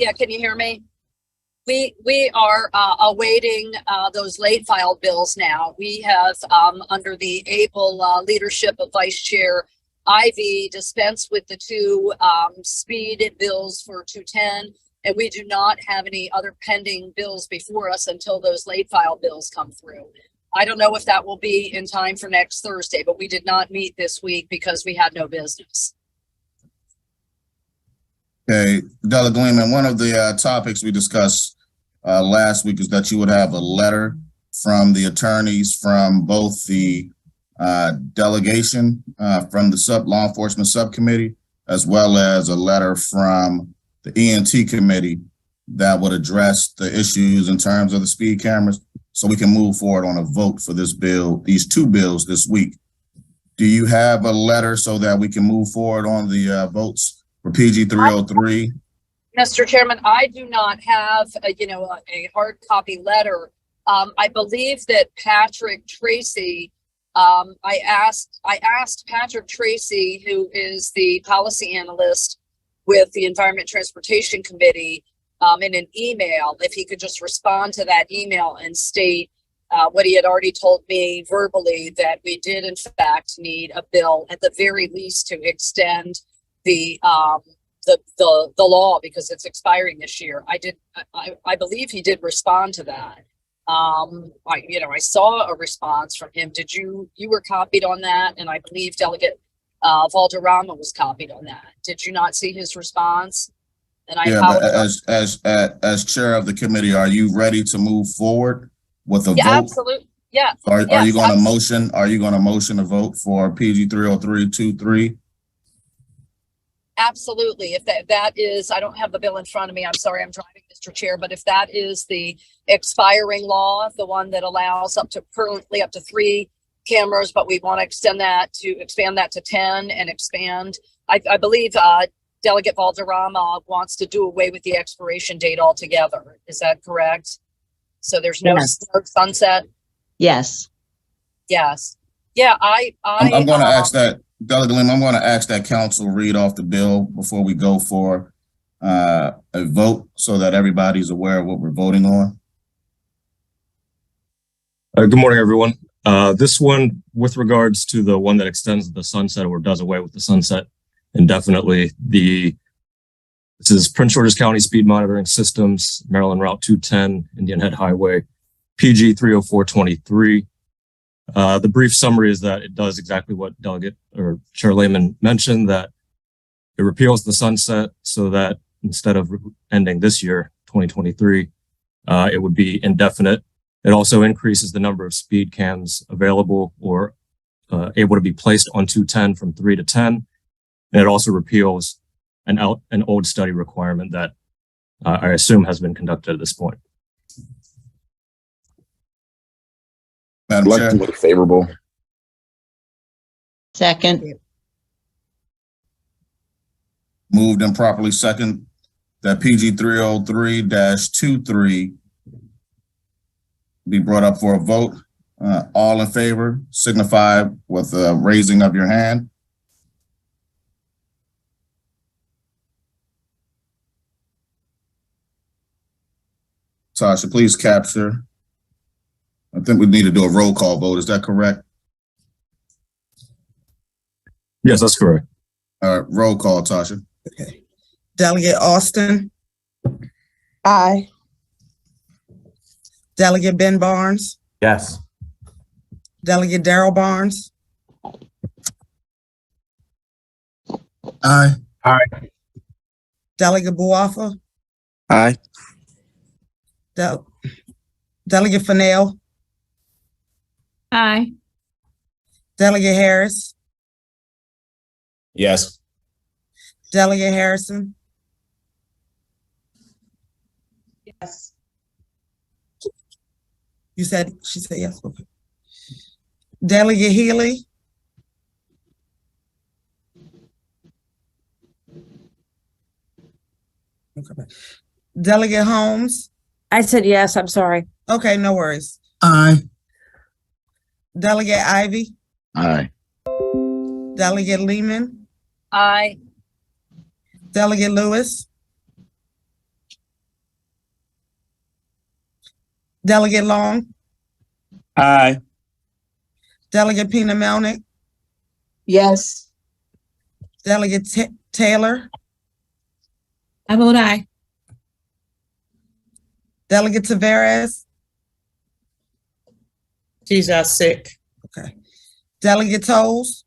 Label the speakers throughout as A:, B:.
A: Yeah, can you hear me? We are awaiting those late filed bills now. We have, under the able leadership of Vice Chair Ivy, dispensed with the two speed bills for 210, and we do not have any other pending bills before us until those late file bills come through. I don't know if that will be in time for next Thursday, but we did not meet this week because we had no business.
B: Okay, Delegate Lehman, one of the topics we discussed last week is that you would have a letter from the attorneys from both the delegation from the law enforcement subcommittee, as well as a letter from the ENT committee that would address the issues in terms of the speed cameras, so we can move forward on a vote for this bill, these two bills this week. Do you have a letter so that we can move forward on the votes for PG 303?
A: Mr. Chairman, I do not have a hard copy letter. I believe that Patrick Tracy, I asked Patrick Tracy, who is the policy analyst with the Environment Transportation Committee, in an email, if he could just respond to that email and state what he had already told me verbally, that we did in fact need a bill at the very least to extend the law because it's expiring this year. I believe he did respond to that. I saw a response from him. Did you were copied on that? And I believe Delegate Valderrama was copied on that. Did you not see his response? And
B: but as chair of the committee, are you ready to move forward with a vote?
A: Absolutely. Yeah.
B: Are you going to motion? Are you going to motion a vote for PG 303-23?
A: Absolutely. If that is, I don't have the bill in front of me. I'm sorry, I'm driving, Mr. Chair. But if that is the expiring law, the one that allows currently up to 3 cameras, but we want to expand that to 10 and expand. I believe Delegate Valderrama wants to do away with the expiration date altogether. Is that correct? So there's no sunset?
C: Yes.
A: Yes. Yeah,
B: I'm going to ask that, Delegate Lim, I'm going to ask that council read off the bill before we go for a vote so that everybody's aware of what we're voting on.
D: Good morning, everyone. This one, with regards to the one that extends the sunset or does away with the sunset indefinitely, this is Prince George's County Speed Monitoring Systems, Maryland Route 210, Indian Head Highway, PG 304-23. The brief summary is that it does exactly what Delegate or Chair Lehman mentioned, that it repeals the sunset so that instead of ending this year, 2023, it would be indefinite. It also increases the number of speed cams available or able to be placed on 210 from 3 to 10. And it also repeals an old study requirement that I assume has been conducted at this point.
B: Madam
E: I'd like
B: Chair.
E: to move favorable.
C: Second.
B: Moved and properly second that PG 303-23 be brought up for a vote. All in favor, signify with a raising of your hand. Tasha, please capture. I think we need to do a roll call vote. Is that correct?
D: Yes, that's correct.
B: All right, roll call, Tasha.
F: Okay. Delegate Austin.
C: Aye.
F: Delegate Ben Barnes.
E: Yes.
F: Delegate Darrell Barnes.
B: Aye.
F: Delegate Buafa.
E: Aye.
F: Delegate Fennell.
C: Aye.
F: Delegate Harris.
E: Yes.
F: Delegate Harrison.
C: Yes.
F: She said yes. Okay. Delegate Healy. Okay. Delegate Holmes.
G: I said yes, I'm sorry.
F: Okay, no worries.
B: Aye.
F: Delegate Ivy.
E: Aye.
F: Delegate Lehman.
A: Aye.
F: Delegate Lewis. Delegate Long,
E: Aye.
F: Delegate Pena Melnick,
C: Yes.
F: Delegate Taylor,
G: I vote aye.
F: Delegate Tavares,
C: She's out sick.
F: okay. Delegate Toles,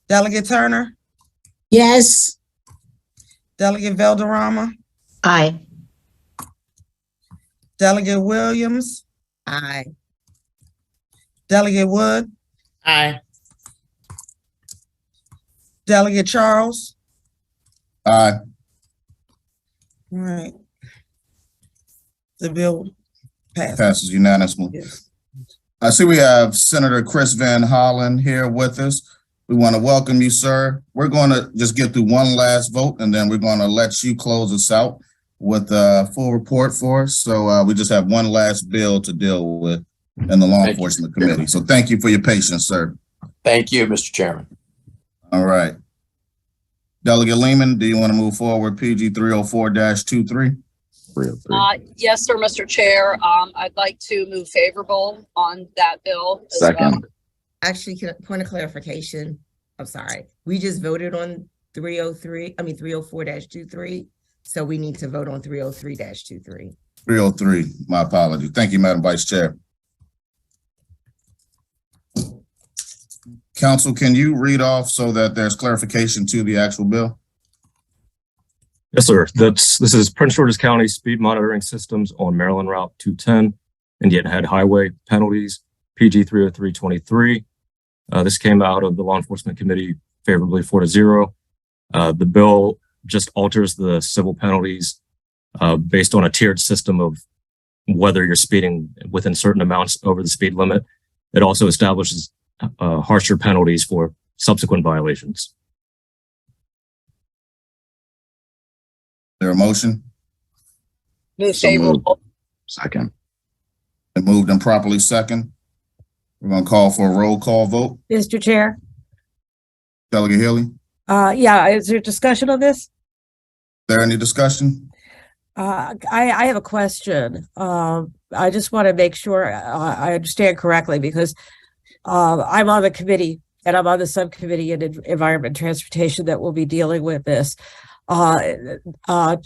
F: Delegate Turner,
C: Yes.
F: Delegate Valderrama,
C: Aye.
F: Delegate Williams,
C: Aye.
F: Delegate Wood,
C: Aye.
F: Delegate Charles.
B: Aye.
F: All right. The bill passed.
B: Passes unanimously.
F: Yes.
B: I see we have Senator Chris Van Hollen here with us. We want to welcome you, sir. We're going to just get through one last vote, and then we're going to let you close us out with a full report for us. So we just have one last bill to deal with in the Law Enforcement Committee. So thank you for your patience, sir.
E: Thank you, Mr. Chairman.
B: All right. Delegate Lehman, do you want to move forward PG 304-23?
A: Yes, sir, Mr. Chair. I'd like to move favorable on that bill as well.
H: Actually, point of clarification. I'm sorry. We just voted on 304-23. So we need to vote on 303-23.
B: 303, my apology. Thank you, Madam Vice Chair. Council, can you read off so that there's clarification to the actual bill?
D: Yes, sir. This is Prince George's County Speed Monitoring Systems on Maryland Route 210, Indian Head Highway penalties, PG 303-23. This came out of the Law Enforcement Committee favorably 4-0. The bill just alters the civil penalties based on a tiered system of whether you're speeding within certain amounts over the speed limit. It also establishes harsher penalties for subsequent violations.
B: There a motion?
A: Move
B: So moved.
A: favorable.
E: Second.
B: Been moved and properly second. We're going to call for a roll call vote.
G: Mr. Chair,
B: Delegate Haley,
G: yeah, is there discussion on this?
B: is there any discussion?
G: I have a question. I just want to make sure I understand correctly because I'm on the committee and I'm on the subcommittee in Environment and Transportation that will be dealing with this.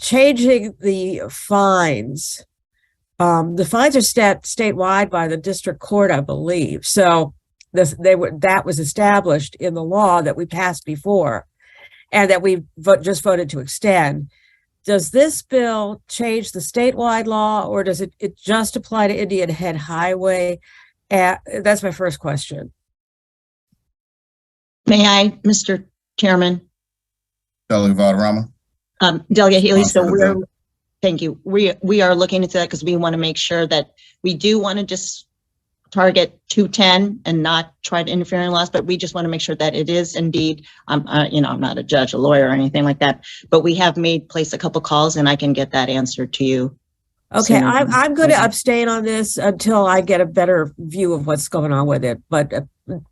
G: Changing the fines. The fines are statewide by the district court, I believe. So that was established in the law that we passed before and that we just voted to extend. Does this bill change the statewide law or does it just apply to Indian Head Highway? That's my first question.
C: May I, Mr. Chairman?
B: Delegate Valderrama.
C: Delegate Haley, so
B: Sponsor the bill.
C: thank you. We are looking into that because we want to make sure that we do want to just target 210 and not try to interfere in laws, but we just want to make sure that it is indeed, I'm not a judge, a lawyer or anything like that, but we have placed a couple calls and I can get that answer to you.
G: Okay,
C: soon.
G: I'm going to abstain on this until I get a better view of what's going on with it, but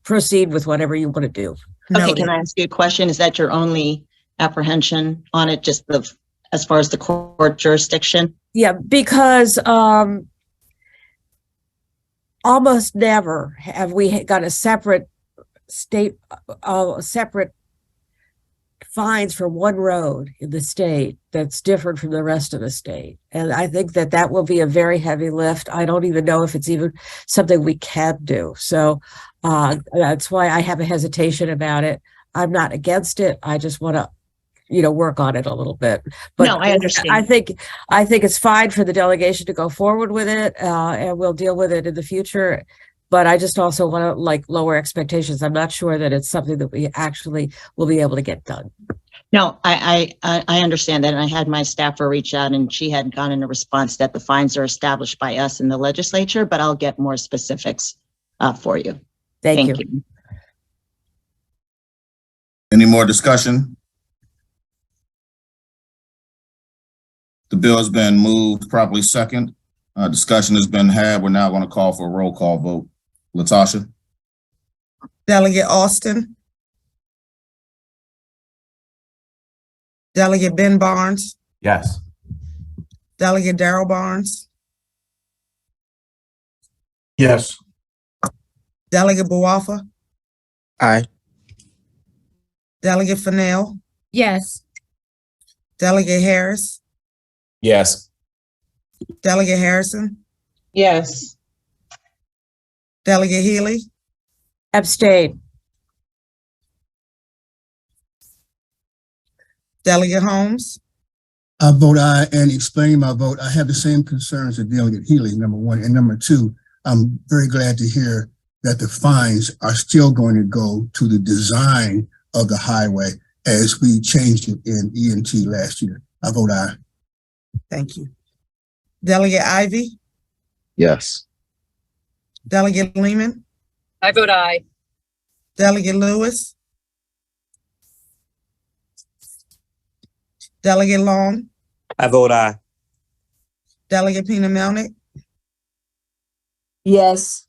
G: proceed with whatever you want to do.
C: Okay, can I ask you a question? Is that your only apprehension on it, just as far as the court jurisdiction?
G: Yeah, because almost never have we got a separate separate fines for one road in the state that's different from the rest of the state. And I think that will be a very heavy lift. I don't even know if it's even something we can do. So that's why I have a hesitation about it. I'm not against it. I just want to work on it a little bit. But
C: No, I understand.
G: I think it's fine for the delegation to go forward with it, and we'll deal with it in the future. But I just also want to lower expectations. I'm not sure that it's something that we actually will be able to get done.
C: No, I understand that. And I had my staffer reach out and she had gotten a response that the fines are established by us in the legislature, but I'll get more specifics for you.
G: Thank you.
B: Any more discussion? The bill has been moved properly second. Discussion has been had. We're now going to call for a roll call vote. Latasha?
F: Delegate Austin, Delegate Ben Barnes,
E: Yes.
F: Delegate Darrell Barnes,
E: Yes.
F: Delegate Buafa,
E: Aye.
F: Delegate Fennell,
H: Yes.
F: Delegate Harris,
E: Yes.
F: Delegate Harrison,
C: Yes.
F: Delegate Healy,
G: Abstain.
F: Delegate Holmes,
I: I vote aye, and explaining my vote, I have the same concerns as Delegate Healy, number one. And number two, I'm very glad to hear that the fines are still going to go to the design of the highway as we changed it in E&T last year. I vote aye.
F: thank you. Delegate Ivy,
E: Yes.
F: Delegate Lehman,
A: I vote aye.
F: Delegate Lewis, Delegate Long,
E: I vote aye.
F: Delegate Pena Melnick,
G: Yes.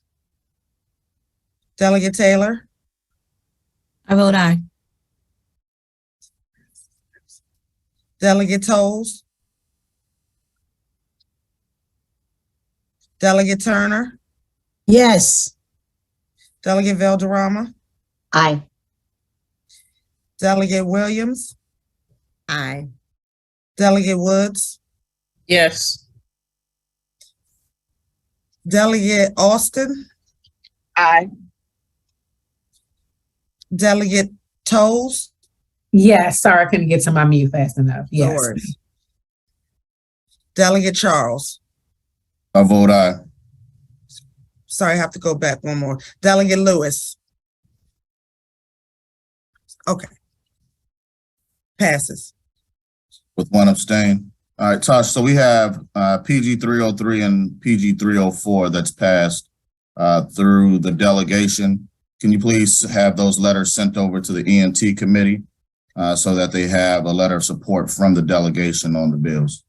F: Delegate Taylor,
H: I vote aye.
F: Delegate Tolles, Delegate Turner,
H: Yes.
F: Delegate Valderrama,
C: Aye.
F: Delegate Williams,
H: Aye.
F: Delegate Woods,
J: Yes.
F: Delegate Austin,
J: Aye.
F: Delegate Tolles,
J: Yes, sorry, I couldn't get to my mute fast enough.
F: no
J: Yes.
F: worries. Delegate Charles,
B: I vote aye.
F: sorry, I have to go back one more. Delegate Lewis. Okay. Passes.
B: With one abstain. All right, Tosh, so we have PG 303 and PG 304 that's passed through the delegation. Can you please have those letters sent over to the E&T committee so that they have a letter of support from the delegation on the bills?